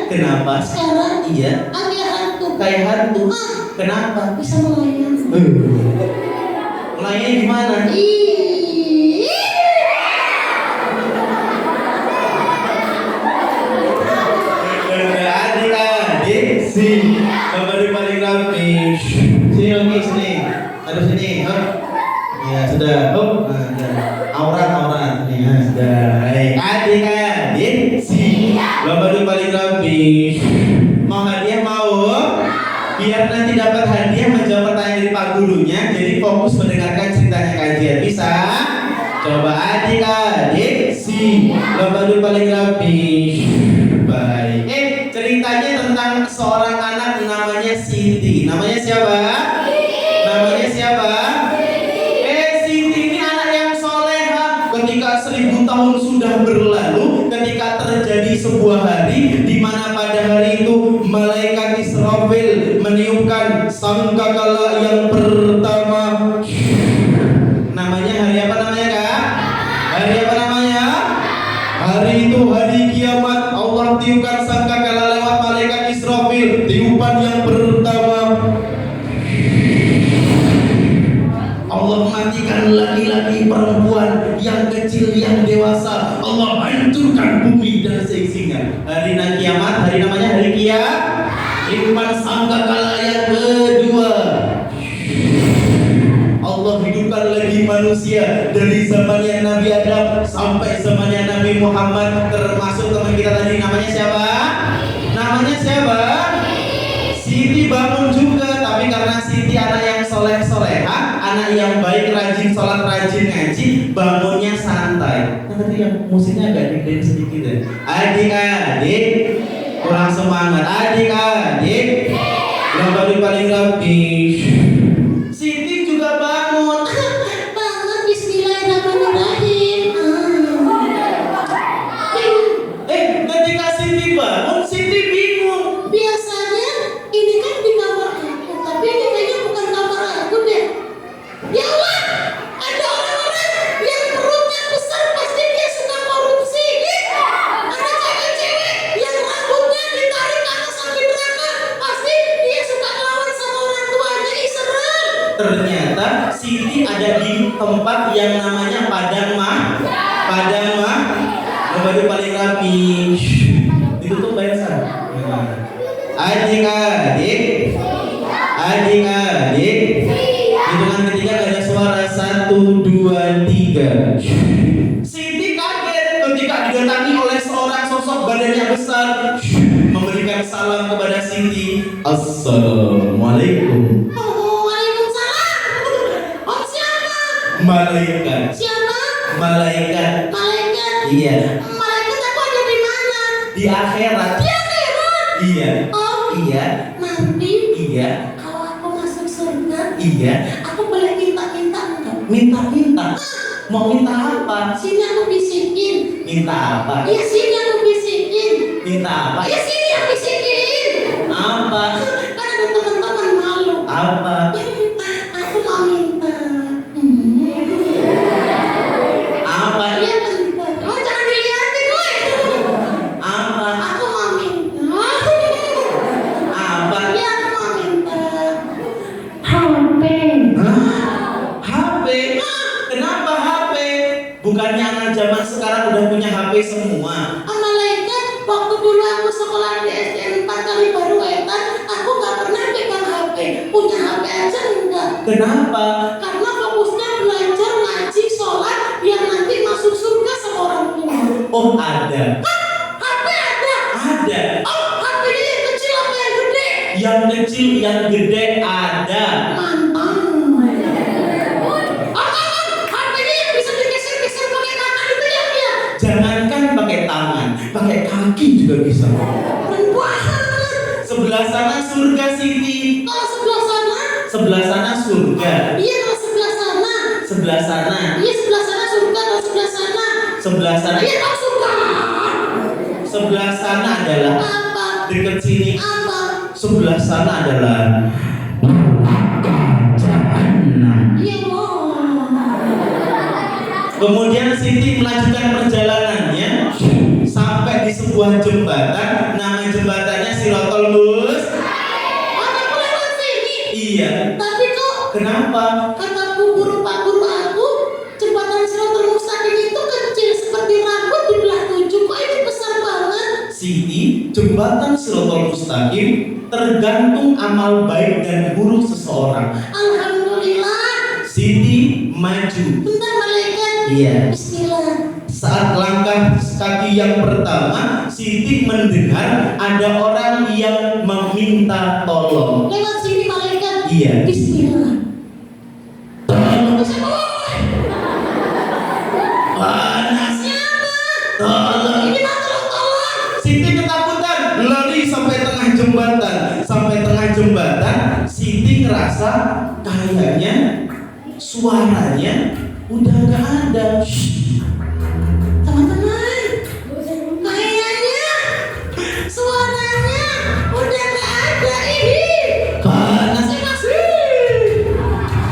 Kenapa? Sekarang Iya. kayak hantu. Kayak hantu. Kenapa? Bisa melayang. Melayang gimana? Adik-adik sini, bapak paling rapi. Sini lagi sini, ada sini, hop. Ya sudah, hop. Nah, aurat nih, ya, sudah. Adik-adik sini, bapak paling rapi. Mau hadiah mau? Biar nanti dapat hadiah menjawab pertanyaan dari Pak Gurunya. Jadi fokus mendengarkan ceritanya kajian. Bisa? Coba adik-adik sini, bapak paling rapi. Baik. Ceritanya tentang seorang anak namanya Siti. Namanya siapa? Namanya siapa? Siti ini anak yang soleha. Ketika 1000 tahun sudah berlalu, ketika terjadi sebuah hari di mana pada hari itu malaikat Israfil meniupkan sangkakala yang pertama. Namanya hari apa namanya, Kak? Hari apa namanya? Hari itu hari kiamat. Allah tiupkan sangkakala lewat malaikat Israfil. Tiupan yang pertama, Allah matikan laki-laki, perempuan, yang kecil, yang dewasa. Allah hancurkan bumi dan seisinya. Hari kiamat, hari namanya hari kiamat. Tiupan sangkakala yang kedua, Allah hidupkan lagi manusia dari zamannya Nabi Adam sampai zamannya Nabi Muhammad, termasuk teman kita tadi. Namanya siapa? Namanya siapa? Siti bangun juga, tapi karena Siti anak yang soleh-soleha, anak yang baik, rajin sholat, rajin ngaji, bangunnya santai. Tadi yang musiknya agak digedein sedikit ya. Adik-adik kurang semangat. Adik-adik yang paling rapi. Siti juga bangun. Bangun, bismillahirrahmanirrahim. Ketika Siti bangun, Siti bingung. Biasanya ini kan di kamar aku, tapi ini kayaknya bukan kamar aku deh. Ya Allah, ada orang-orang yang perutnya besar, pasti dia suka korupsi. Ada cewek-cewek yang rambutnya ditarik ke atas sampai neraka, pasti dia suka ngelawan sama orang tuanya. Ih, serem. Ternyata Siti ada di tempat yang namanya Padang Mah. Baru paling rapi. Ditutup bayar sana. Adik-adik. Hitungan ketiga ada suara 1, 2, 3. Siti kaget ketika didatangi oleh seorang sosok badannya besar, memberikan salam kepada Siti. Assalamualaikum. Waalaikumsalam. Om siapa? Malaikat. Siapa? Malaikat. Malaikat. Iya. Malaikat aku ada di mana? Di akhirat. Di akhirat. Iya. Oh Iya. nanti Iya. kalau aku masuk surga, Iya. aku boleh minta-minta enggak? Minta-minta. Mau minta apa? Sini aku bisikin. Minta apa? Ya sini aku bisikin. Minta apa? Ya sini aku bisikin. Apa? Kan ada teman-teman malu. Apa? Aku mau minta. Apa? Iya bentar. Oh jangan dilihatin gue. Apa? Aku mau minta. Apa? Ya aku mau minta. HP. HP? Kenapa HP? Bukannya anak zaman sekarang udah punya HP semua? Malaikat, waktu dulu aku sekolah di SDN 4 kali baru wetan, aku gak pernah pegang HP. Punya HP aja enggak. Kenapa? Karena fokusnya belajar, ngaji, sholat, biar nanti masuk surga sama orang tua. Oh ada. HP ada. Ada. Oh, HP-nya yang kecil apa yang gede? Yang kecil, yang gede ada. Mantap. HP-nya yang bisa digeser-geser pakai tangan itu ya? Jangankan pakai tangan, pakai kaki juga bisa. Keren banget. Sebelah sana surga Siti. Kalau sebelah sana? Sebelah sana surga. Iya, kalau sebelah sana. Sebelah sana. Iya, sebelah sana surga, kalau sebelah sana. Sebelah sana. Iya, kalau surga. Sebelah sana adalah Apa? dekat sini. Apa? Sebelah sana adalah Jahanam. Iya, mau. Kemudian Siti melanjutkan perjalanannya sampai di sebuah jembatan namanya nama jembatannya Siratal Mustaqim. Aku lewat sini. Iya. Tapi kok Kenapa? kata guru pak guru aku, jembatan Siratal Mustaqim itu kecil seperti rambut di belah 7. Kok ini besar banget? Siti, jembatan Siratal Mustaqim tergantung amal baik dan buruk seseorang. Alhamdulillah. Siti maju. Bentar malaikat. Iya. Bismillah. Saat langkah kaki yang pertama, Siti mendengar ada orang yang meminta tolong. Lewat sini malaikat. Iya. Bismillah. Panas. Siapa? Tolong. Ini mah tolong. Siti ketakutan, lari sampai tengah jembatan. Sampai tengah jembatan, Siti ngerasa kayaknya suaranya udah gak ada. Teman-teman, kayaknya suaranya udah gak ada ini. Panas. Saya masih.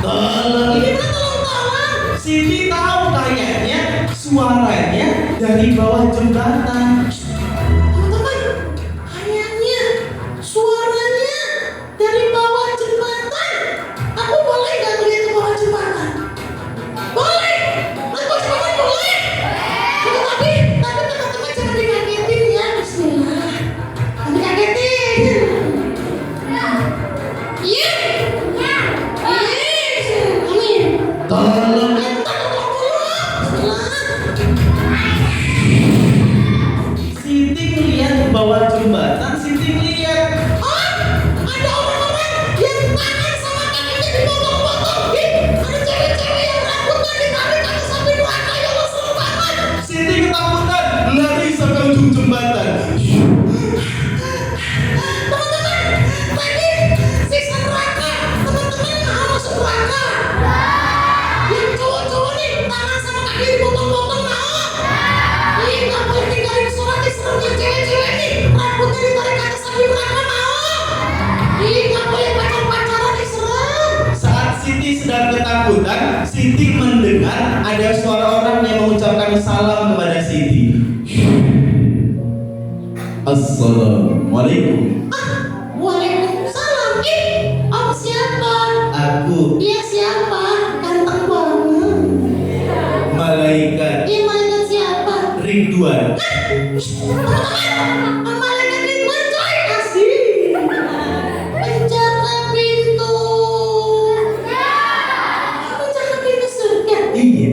Tolong. Ini mah tolong. Siti tahu kayaknya suaranya dari bawah jembatan. Teman-teman, kayaknya suaranya dari bawah jembatan. Aku boleh gak ngeliat ke bawah jembatan? Boleh. Lihat bawah jembatan boleh. Tapi teman-teman jangan dikagetin ya. Bismillah. Jangan dikagetin. Iya. Amin. Tolong. Siti ngeliat di bawah jembatan, Siti ngeliat Ada orang-orang yang tangan sama kakinya dipotong-potong. Ada cewek-cewek yang rambutnya ditarik ke samping neraka. Ya Allah, seru banget. Siti ketakutan, lari sampai ujung jembatan. Teman-teman, tadi siksa neraka. Teman-teman mau masuk neraka? Yang cowok-cowok nih tangan sama kaki dipotong-potong mau? Ih, nggak boleh tinggalin sholat di seremnya cewek-cewek nih. Rambutnya ditarik ke samping neraka mau? Ih, nggak boleh pacar-pacaran di serem. Saat Siti sedang ketakutan, Siti mendengar ada suara orang yang mengucapkan salam kepada Siti. Assalamualaikum. Waalaikumsalam. Om siapa? Aku Dia siapa? Ganteng banget. malaikat Dia malaikat siapa? Ridwan. Malaikat Ridwan coy, asik. Penjaga pintu. Penjaga pintu surga. Iya.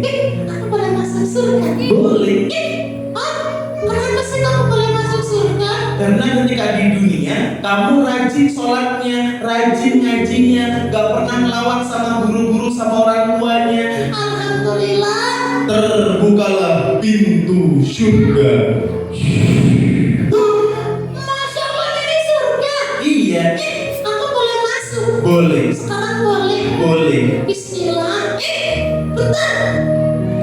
Aku boleh masuk surga? Boleh. Kenapa sih kamu boleh masuk surga? Karena ketika di dunia kamu rajin sholatnya, rajin ngajinya, gak pernah melawan sama guru-guru sama orang tuanya. Alhamdulillah. Terbukalah pintu surga. Masya Allah, ini surga. Iya. Aku boleh masuk? Boleh. Sekarang boleh. Boleh. Bismillah. Bentar.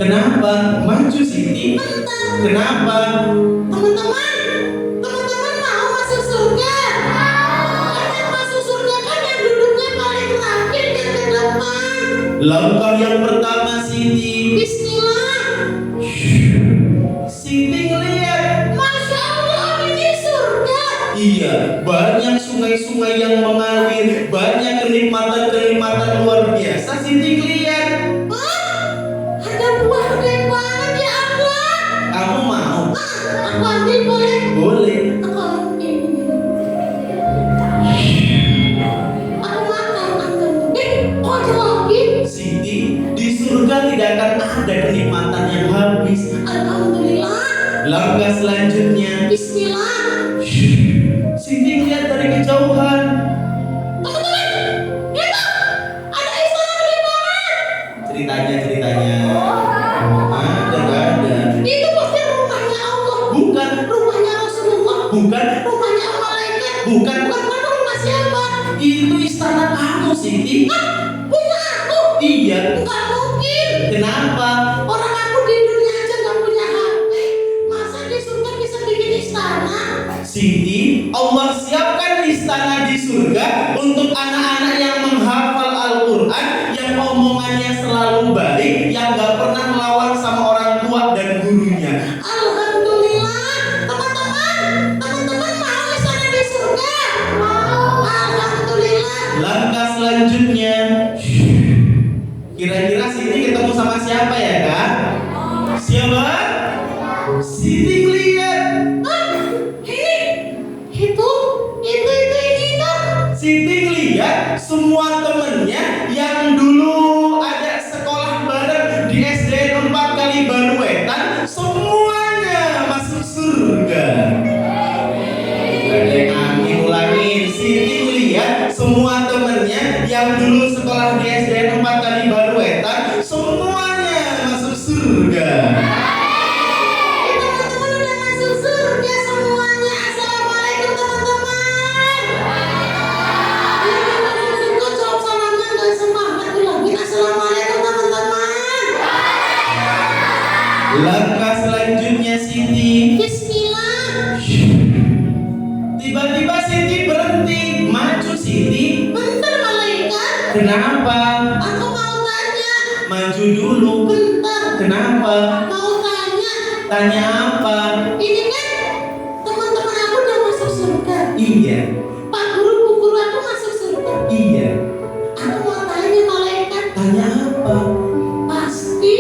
Kenapa? Maju Siti. Bentar. Kenapa? Teman-teman mau masuk surga? Kan yang masuk surga kan yang duduknya paling terakhir dan ke depan. Langkah yang pertama Siti. Bismillah. Siti ngeliat. Masya Allah, ini surga. Iya, banyak sungai-sungai yang mengalir, banyak kenikmatan-kenikmatan luar biasa. Siti ngeliat. Ada buah gede banget ya Allah. Kamu mau? Aku ambil boleh? Boleh. Aku ambil. Aku makan. Kok ada lagi? Siti, di surga tidak akan ada kenikmatan yang habis. Alhamdulillah. Langkah selanjutnya, Bismillah. Siti lihat dari kejauhan. Teman-teman, itu ada istana gede banget. Ceritanya. Ada, gak ada. Itu pasti rumahnya Allah. Bukan, Rumahnya Rasulullah. bukan, Rumahnya malaikat. bukan. Bukan rumah siapa? Itu istana kamu, Siti. Punya aku. Iya. Enggak mungkin. Kenapa? Orang aku di dunia aja nggak punya HP. Masa di surga bisa bikin istana? Siti, Allah siapkan istana di surga untuk anak-anak yang menghafal Al-Quran, yang omongannya selalu baik, yang gak pernah melawan sama orang tua dan gurunya. Alhamdulillah. Teman-teman mau istana Siti ngeliat semua temennya yang dulu ada sekolah bareng di SDN 4 kali Baruetan, semuanya masuk surga. Ada yang amin ulangin. Siti ngeliat semua temennya yang dulu sekolah di SDN 4 kali Baruetan, semuanya masuk surga. Teman-teman udah masuk surga semuanya. Assalamualaikum teman-teman. Kok jawab salamnya nggak semangat lagi. Assalamualaikum teman-teman. Langkah selanjutnya Siti, Bismillah. tiba-tiba Siti berhenti. Maju Siti. Bentar malaikat. Kenapa? Aku mau tanya. Maju dulu. Bentar. Kenapa? Mau tanya. Tanya apa? Ini kan teman-teman aku udah masuk surga. Iya. Pak guru, bu guru aku masuk surga. Iya. Aku mau tanya malaikat. Tanya apa? Pasti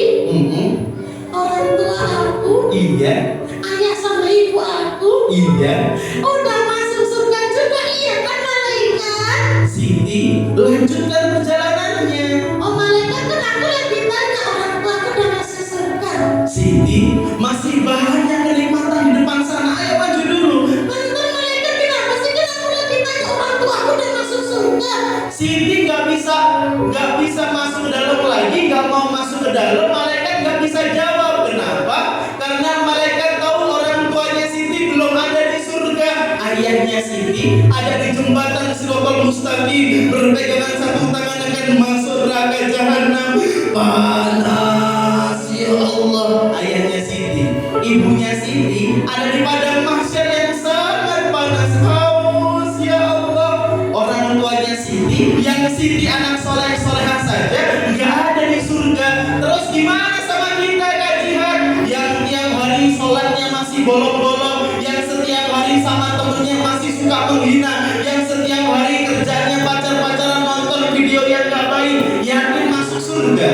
orang tua aku, Iya. ayah sama ibu aku Iya. udah masuk surga juga, iya kan malaikat? Siti, lanjutkan perjalanannya. Oh malaikat, kan aku lagi tanya orang tua aku udah masuk surga. Siti, masih banyak kenikmatan di depan sana. Ayo maju dulu. Bentar malaikat, kenapa sih kan aku lagi tanya orang tua aku udah masuk surga? Siti nggak bisa masuk ke dalam lagi, nggak mau masuk ke dalam. Malaikat nggak bisa jawab. Kenapa? Karena malaikat tahu orang tuanya Siti belum ada di surga. Ayahnya Siti ada di jembatan Siratal Mustaqim, berpegangan satu tangan akan masuk neraka jahanam. Panas ya Allah. Ayahnya Siti, ibunya Siti ada di padang mahsyar yang sangat panas. Haus ya Allah. Orang tuanya Siti, yang Siti anak soleh-solehah saja nggak ada di surga. Terus gimana sama kita kajian yang tiap hari sholatnya masih bolong-bolong, yang setiap hari sama temennya masih suka menghina, yang setiap hari kerjanya pacar-pacaran nonton video yang gak baik, yakin masuk surga?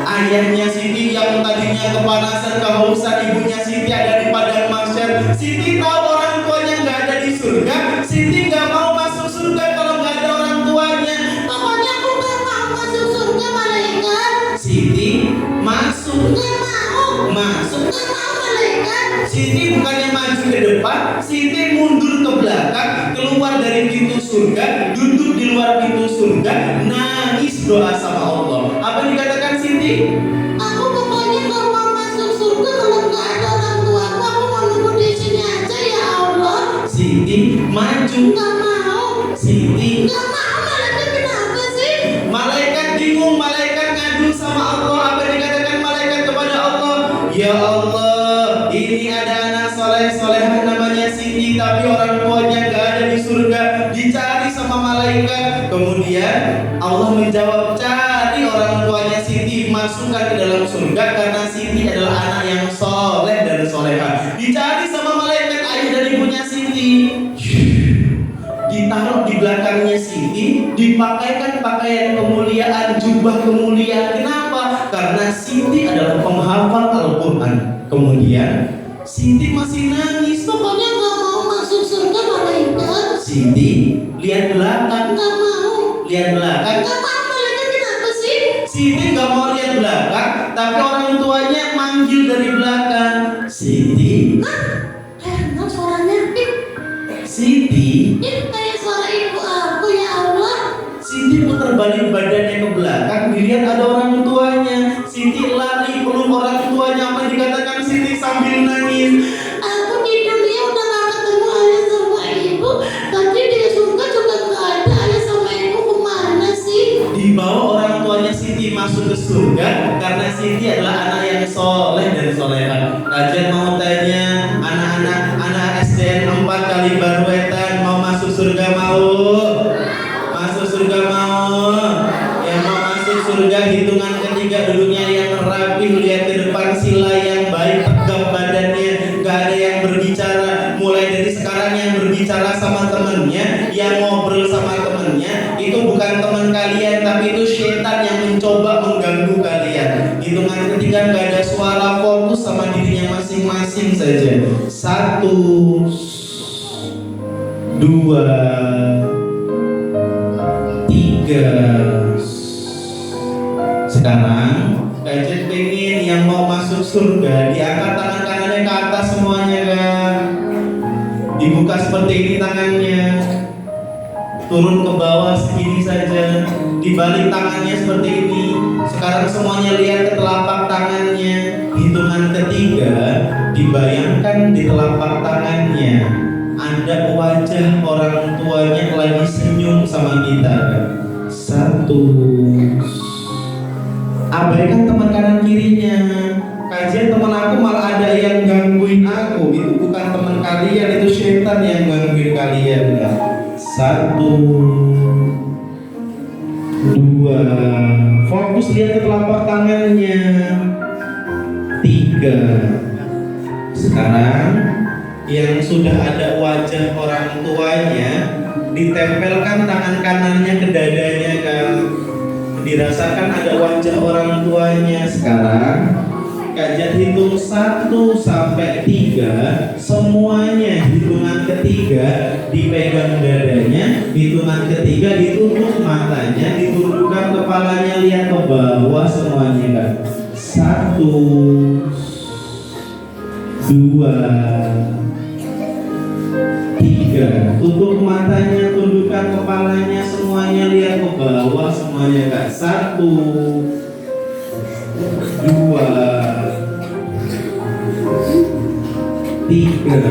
Ayahnya Siti yang tadinya kepanasan kehausan, ibunya Siti ada di padang mahsyar. Siti tahu orang tuanya nggak ada di surga. Siti nggak mau masuk surga kalau nggak ada orang tuanya. Pokoknya aku gak mau masuk surga malaikat. Siti masuk. Gak mau. Masuk. Gak mau malaikat. Siti bukannya maju ke depan, Siti mundur ke belakang, keluar dari pintu surga, duduk di luar pintu surga, nangis doa sama Allah. Apa dikatakan Siti? Aku pokoknya gak mau masuk surga kalau gak ada orang tua aku mau nunggu di sini aja ya Allah. Siti maju. Gak mau. Siti. Gak mau malaikat, kenapa sih? Malaikat bingung, malaikat ngadu sama Allah. Apa dikatakan malaikat kepada Allah? Ya Allah, ini ada anak soleh-solehah namanya Siti, tapi orang tuanya gak ada di surga. Dicari sama malaikat. Kemudian Allah menjawab, cari orang tuanya Siti, masukkan ke dalam surga karena Siti adalah anak yang soleh dan solehah. Dicari sama malaikat ayah dan ibunya Siti, ditaruh di belakangnya Siti, dipakaikan pakaian kemuliaan, jubah kemuliaan. Kenapa? Karena Siti adalah penghafal Al-Quran. Kemudian Siti masih nangis. Pokoknya gak mau masuk surga malaikat. Siti lihat belakang. Gak mau. Lihat belakang. Gak mau malaikat, kenapa sih? Siti nggak mau lihat belakang, tapi orang tuanya manggil dari belakang. Siti. Enak suaranya. Siti. Ini kayak suara ibu aku ya Allah. Siti putar balik badannya ke belakang, dilihat ada orang tuanya. Siti lari peluk orang tuanya. Apa dikatakan Siti sambil nangis? Aku di dunia udah gak ketemu ayah sama ibu. Tadi di surga juga gak ada ayah sama ibu, kemana sih? Dibawa orang tuanya Siti masuk ke surga karena Siti adalah anak yang soleh dan solehah. Kajian mau tanya anak SDN 4 kali Baruetan mau masuk surga mau? Masuk surga mau? Yang mau masuk surga hitungan ketiga duduknya yang rapi, lihat ke depan sila yang baik, tegap badannya, gak ada yang berbicara. Mulai dari sekarang yang berbicara sama temennya, yang ngobrol sama temennya, itu bukan teman kalian, tapi itu setan yang mencoba mengganggu kalian. Hitungan ketiga gak ada suara, fokus sama dirinya masing-masing saja. 1, 2, 3. Sekarang Kajen pengen yang mau masuk surga diangkat tangan kanannya ke atas semuanya kan. Dibuka seperti ini tangannya. Turun ke bawah segini saja. Dibalik tangannya seperti ini. Sekarang semuanya lihat ke telapak tangannya. Hitungan ketiga, dibayangkan di telapak tangannya ada wajah orang tuanya lagi senyum sama kita. 1. Abaikan teman kanan kirinya. Kajian teman aku malah ada yang gangguin aku. Itu bukan teman kalian, itu setan yang gangguin kalian. 1, 2. Fokus lihat ke telapak tangannya. 3. Sekarang yang sudah ada wajah orang tuanya, ditempelkan tangan kanannya ke dadanya kan. Dirasakan ada wajah orang tuanya. Sekarang Kajian hitung 1 sampai 3. Semuanya hitungan ketiga dipegang dadanya. Hitungan ketiga ditutup matanya, ditundukkan kepalanya, lihat ke bawah semuanya kan. 1, 2, 3. Tutup matanya, tundukkan kepalanya, semuanya lihat ke bawah semuanya kan. 1, 2, 3.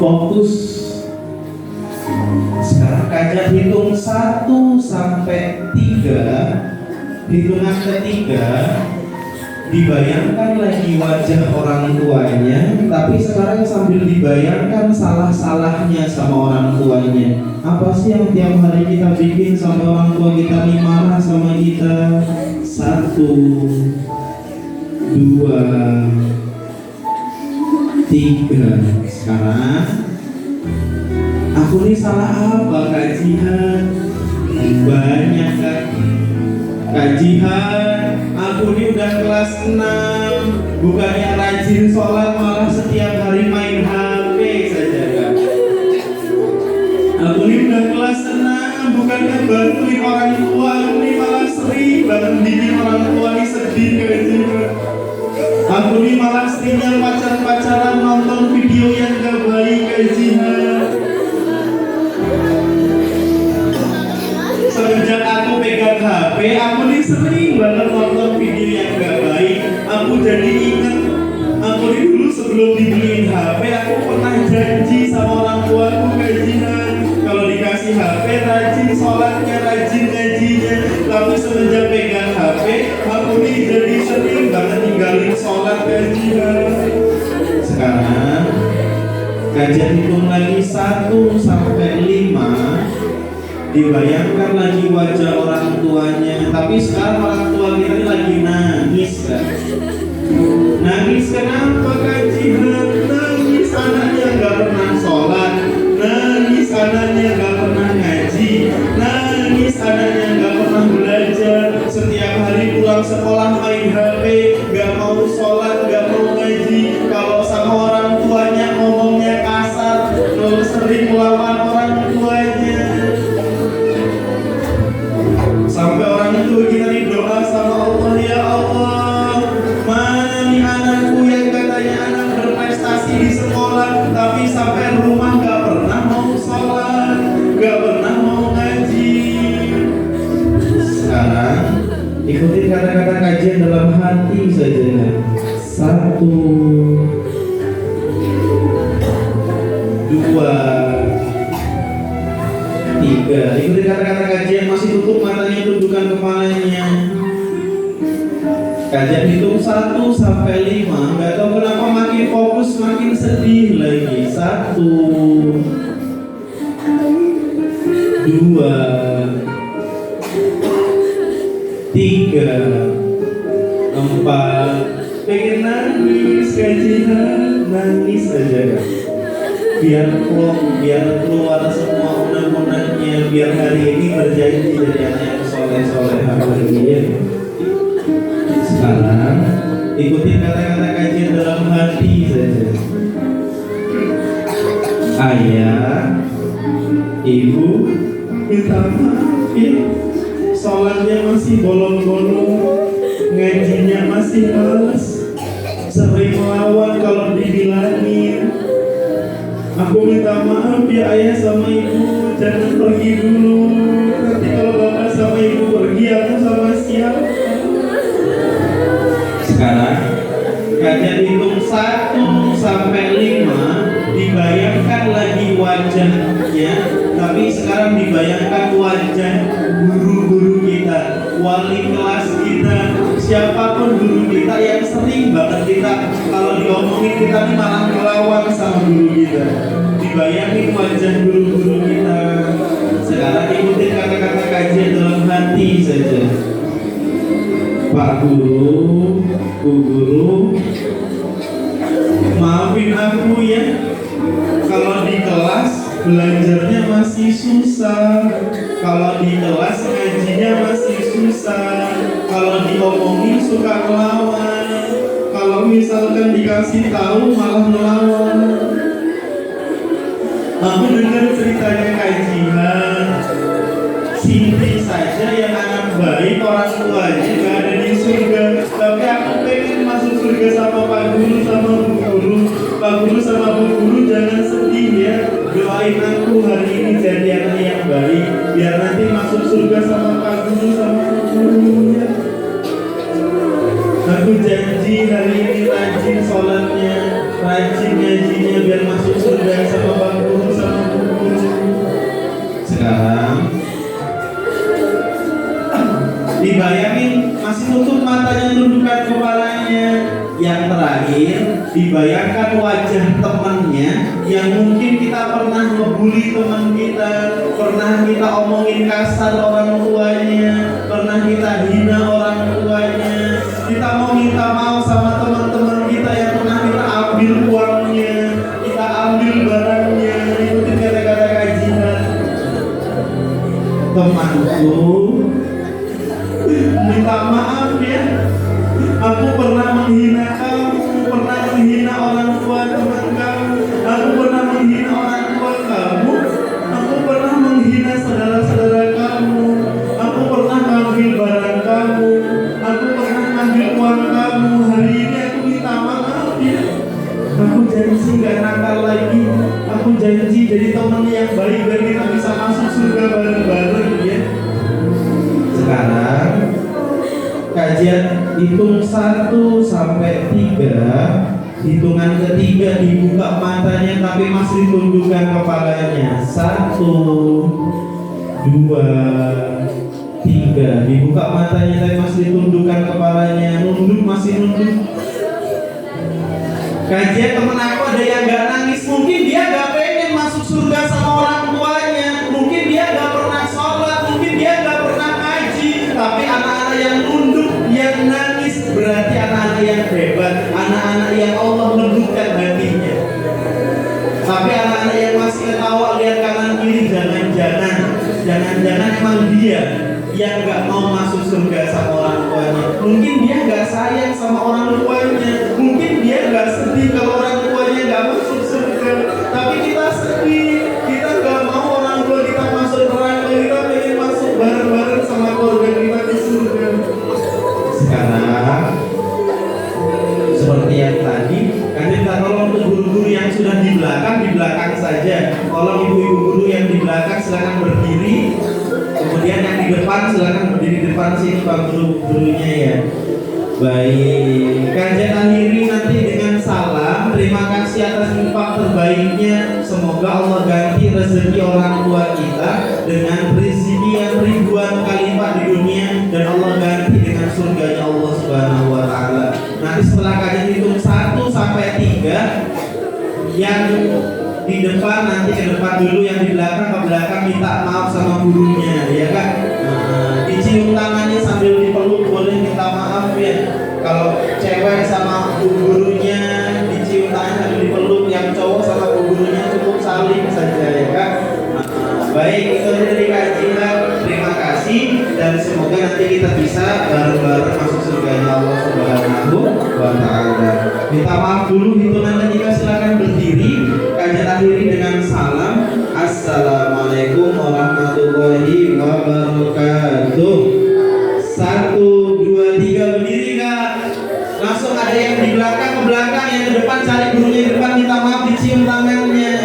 Fokus. Sekarang Kajian hitung 1 sampai 3. Hitungan ketiga dibayangkan lagi wajah orang tuanya, tapi sekarang sambil dibayangkan salah-salahnya sama orang tuanya. Apa sih yang tiap hari kita bikin sampai orang tua kita ini marah sama kita? 1, 2, 3. Sekarang aku ini salah apa Kajian? Banyak kan Kajian, aku ini udah kelas 6. Bukannya rajin sholat, malah setiap hari main HP saja kan. Aku ini udah kelas 6, bukannya bantuin orang tua, aku ini malah sering banget bikin orang tua ini sedih Kajian. Aku ini malah seringnya pacar-pacaran nonton video yang gak baik Kajian. Semenjak aku pegang HP, aku nih sering banget nonton video yang gak baik. Aku jadi inget, aku nih dulu sebelum dibeliin HP, aku pernah janji sama orang tuaku Kajian, kalau dikasih HP rajin sholatnya, rajin ngajinya. Tapi semenjak pegang HP, aku nih jadi sering banget ninggalin sholat Kajian. Sekarang Kajian hitung lagi 1 sampai 5. Dibayangkan lagi wajah orang tuanya, tapi sekarang orang tua kita ini lagi nangis kan. Nangis kenapa Kajian? Nangis anaknya gak pernah sholat, nangis anaknya gak pernah ngaji, nangis anaknya gak pernah belajar. Setiap hari pulang sekolah main HP, gak mau sholat, gak mau ngaji. Kalau sama orang tuanya ngomongnya kasar, terus sering melawan orang tuanya. Sampai orang tua kita doa sama Allah, ya Allah, mana nih anakku yang katanya anak berprestasi di sekolah, tapi sampai rumah gak pernah mau sholat, gak pernah mau ngaji. Sekarang ikutin kata-kata Kajian dalam hati saja. 1, 2, 3. Ikuti kata-kata Kajian, masih tutup matanya, tundukkan kepalanya. Kajian hitung 1 sampai 5. Gak tahu kenapa makin fokus makin sedih lagi. 1, 2, 3, 4. Pengen nangis Kajian, nangis aja kan. Biar plong, biar keluar semua unek-uneknya, biar hari ini berjanji jadi anak yang soleh-soleh hari ini. Sekarang ikuti kata-kata Kajian dalam hati saja. Ayah, ibu, minta maaf ya. Sholatnya masih bolong-bolong, ngajinya masih males, sering melawan kalau dibilangin. Aku minta maaf ya ayah sama ibu, jangan pergi dulu. Nanti kalau bapak sama ibu pergi, aku sama siapa? Sekarang kalian hitung 1 sampai 5, dibayangkan lagi wajahnya, tapi sekarang dibayangkan wajah guru-guru kita, wali kelas kita, siapapun guru kita yang sering banget kita kalau diomongin kita nih malah ngelawan sama guru kita. Dibayangin wajah guru-guru kita. Sekarang ikutin kata-kata kajian dalam hati saja. Pak Guru, Bu Guru, maafin aku ya kalau di kelas belajarnya masih susah, kalau di kelas ngajinya masih susah, kalau diomongin suka melawan, kalau misalkan dikasih tahu malah melawan. Aku dengar ceritanya kajian, Cinti saja yang anak baik orang tuanya gak ada di surga, tapi aku pengen masuk surga sama Pak Guru sama Bu Guru. Pak Guru sama Bu Guru jangan sedih ya, doain aku hari ini jadi anak yang baik biar nanti masuk surga sama Pak Guru sama Bu Guru ya. Aku janji hari ini rajin sholatnya, rajin ngajinya biar masuk surga sama Pak Guru sama Bu Guru. Sekarang dibayangin masih tutup matanya, tundukkan kepalanya. Yang terakhir, dibayangkan wajah temannya yang mungkin kita pernah ngebully teman kita, pernah kita omongin kasar orang tuanya, pernah kita hina orang tuanya. Kita mau minta maaf sama teman-teman kita yang pernah kita ambil uangnya, kita ambil barangnya. Ikutin kata-kata kajian. Temanku, minta maaf ya, aku pernah menghina kamu, pernah menghina orang tua teman kamu, aku pernah menghina orang tua kamu, aku pernah menghina saudara-saudara kamu, aku pernah ngambil barang kamu, aku pernah ngambil uang kamu. Hari ini aku minta maaf ya, aku janji gak nakal lagi, aku janji jadi teman yang baik dan kita bisa masuk surga bareng-bareng ya. Sekarang kajian hitung 1 sampai 3. Hitungan ketiga dibuka matanya tapi masih tundukkan kepalanya. 1, 2, 3. Dibuka matanya tapi masih tundukkan kepalanya. Nunduk masih nunduk. Kajian temen aku ada yang gak nangis. Mungkin dia gak pengen masuk surga sama orang tuanya, mungkin dia gak pernah sholat, mungkin dia gak pernah ngaji. Tapi anak-anak yang nunduk, yang nangis, berarti anak-anak yang hebat, anak-anak yang Allah lembutkan hatinya. Tapi anak-anak yang masih ketawa lihat kanan kiri, jangan-jangan emang dia yang gak mau masuk surga sama orang tuanya. Mungkin dia gak sayang sama orang tuanya, mungkin dia gak sedih kalau orang tuanya gak masuk surga. Tapi kita sedih, kita gak mau orang tua kita masuk neraka, kita pengen masuk bareng-bareng sama keluarga kita di surga. Sekarang seperti yang tadi, kan kita tolong untuk guru-guru yang sudah di belakang saja. Tolong ibu-ibu guru yang di belakang silakan berdiri. Kemudian yang di depan silakan berdiri di depan sini Pak guru-gurunya ya. Baik, kajian akhiri nanti dengan salam. Terima kasih atas infak terbaiknya. Semoga Allah ganti rezeki orang tua kita dengan rezeki yang ribuan kali lipat di dunia, dan Allah ganti dengan surganya Allah Subhanahu wa taala. Nanti setelah kajian hitung 1 sampai 3, yang di depan nanti ke depan dulu, yang di belakang ke belakang, minta maaf sama gurunya ya kan. Dicium tangannya sambil dipeluk, boleh minta maaf ya. Kalau cewek sama bu gurunya dicium tangan sambil dipeluk, yang cowok sama bu gurunya cukup saling saja ya kan. Baik, itu dari kajian. Terima kasih dan semoga nanti kita bisa bareng-bareng masuk surganya Allah Subhanahu wa taala. Minta maaf dulu, hitungan ketiga silakan berdiri. Kajian akhiri dengan salam. Assalamualaikum warahmatullahi cium tangannya.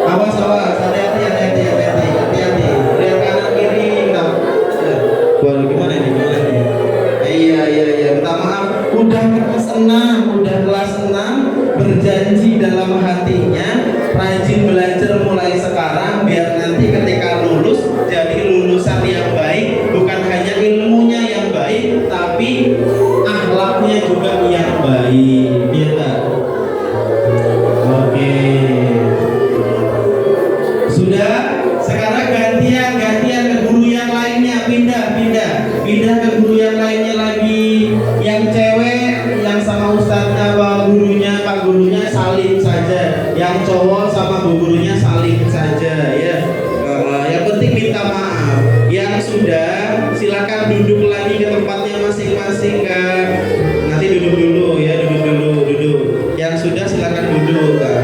Awas, awas, hati-hati. Lihat kanan kiri. Waduh, gimana nih? Iya. Minta maaf. Udah kelas 6, berjanji dalam hatinya rajin belajar mulai sekarang biar nanti ketika lulus jadi lulusan yang baik, bukan hanya ilmunya yang baik tapi akhlaknya juga yang baik. Iya Kak? Oke. Sudah, sekarang gantian ke guru yang lainnya, pindah ke guru yang lainnya lagi. Yang cewek yang sama ustadznya pak gurunya saling saja, yang cowok sama bu gurunya saling saja ya. Yang penting minta maaf. Yang sudah silakan duduk lagi ke tempatnya masing-masing Kak. Nanti duduk dulu. Yang sudah silakan duduk Kak.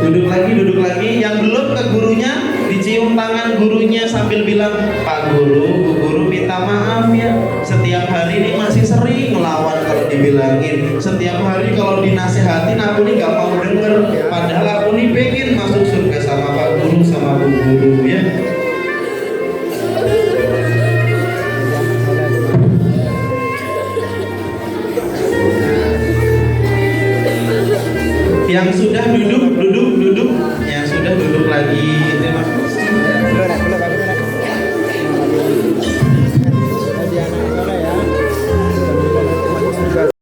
Duduk lagi. Yang belum ke gurunya dicium tangan gurunya sambil bilang, Pak Guru, Bu Guru minta maaf ya. Setiap hari ini masih sering ngelawan kalau dibilangin. Setiap hari kalau dinasehatin aku nih gak mau denger. Padahal aku nih pengen masuk surga sama Pak Guru sama Bu Guru ya. Yang sudah duduk. Yang sudah duduk lagi.